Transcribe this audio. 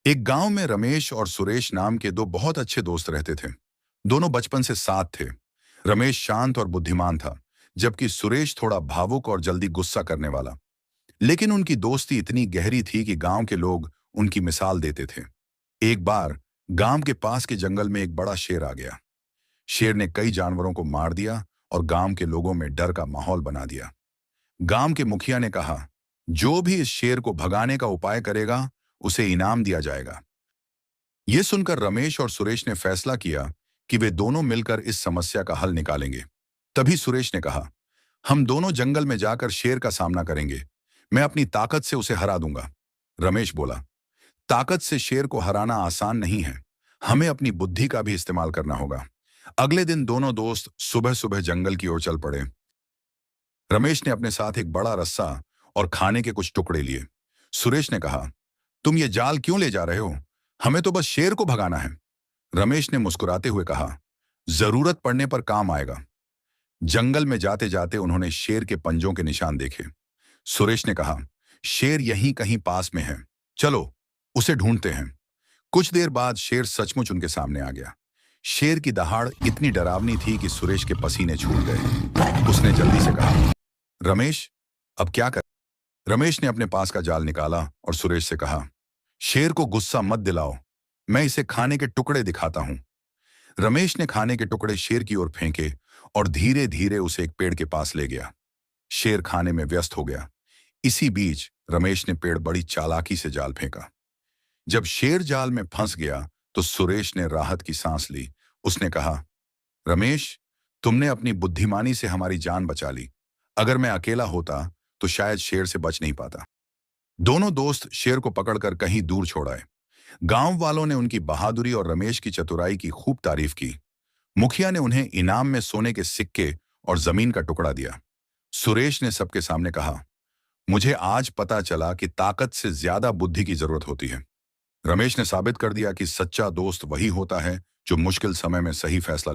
एक गांव में रमेश और सुरेश नाम के दो बहुत अच्छे दोस्त रहते थे। दोनों बचपन से साथ थे। रमेश शांत और बुद्धिमान था, जबकि सुरेश थोड़ा भावुक और जल्दी गुस्सा करने वाला। लेकिन उनकी दोस्ती इतनी गहरी थी कि गांव के लोग उनकी मिसाल देते थे। एक बार गांव के पास के जंगल में एक बड़ा शेर आ गया। शेर ने कई जानवरों को मार दिया और गांव के लोगों में डर का माहौल बना दिया। गांव के मुखिया ने कहा, जो भी इस शेर को भगाने का उपाय करेगा, उसे इनाम दिया जाएगा। यह सुनकर रमेश और सुरेश ने फैसला किया कि वे दोनों मिलकर इस समस्या का हल निकालेंगे। तभी सुरेश ने कहा, हम दोनों जंगल में जाकर शेर का सामना करेंगे। मैं अपनी ताकत से उसे हरा दूंगा। रमेश बोला, ताकत से शेर को हराना आसान नहीं है। हमें अपनी बुद्धि का भी इस्तेमाल करना होगा। अगले दिन दोनों दोस्त सुबह सुबह जंगल की ओर चल पड़े। रमेश ने अपने साथ एक बड़ा रस्सा और खाने के कुछ टुकड़े लिए। सुरेश ने कहा, तुम ये जाल क्यों ले जा रहे हो? हमें तो बस शेर को भगाना है। रमेश ने मुस्कुराते हुए कहा, जरूरत पड़ने पर काम आएगा। जंगल में जाते जाते उन्होंने शेर के पंजों के निशान देखे। सुरेश ने कहा, शेर यहीं कहीं पास में है, चलो उसे ढूंढते हैं। कुछ देर बाद शेर सचमुच उनके सामने आ गया। शेर की दहाड़ इतनी डरावनी थी कि सुरेश के पसीने छूट गए। उसने जल्दी से कहा, रमेश, अब क्या कर? रमेश ने अपने पास का जाल निकाला और सुरेश से कहा, शेर को गुस्सा मत दिलाओ, मैं इसे खाने के टुकड़े दिखाता हूं। रमेश ने खाने के टुकड़े शेर की ओर फेंके और धीरे धीरे उसे एक पेड़ के पास ले गया। शेर खाने में व्यस्त हो गया। इसी बीच रमेश ने पेड़ बड़ी चालाकी से जाल फेंका। जब शेर जाल में फंस गया तो सुरेश ने राहत की सांस ली। उसने कहा, रमेश, तुमने अपनी बुद्धिमानी से हमारी जान बचा ली। अगर मैं अकेला होता तो शायद शेर से बच नहीं पाता। दोनों दोस्त शेर को पकड़कर कहीं दूर छोड़ आए। गांव वालों ने उनकी बहादुरी और रमेश की चतुराई की खूब तारीफ की। मुखिया ने उन्हें इनाम में सोने के सिक्के और जमीन का टुकड़ा दिया। सुरेश ने सबके सामने कहा, मुझे आज पता चला कि ताकत से ज्यादा बुद्धि की जरूरत होती है। रमेश ने साबित कर दिया कि सच्चा दोस्त वही होता है जो मुश्किल समय में सही फैसला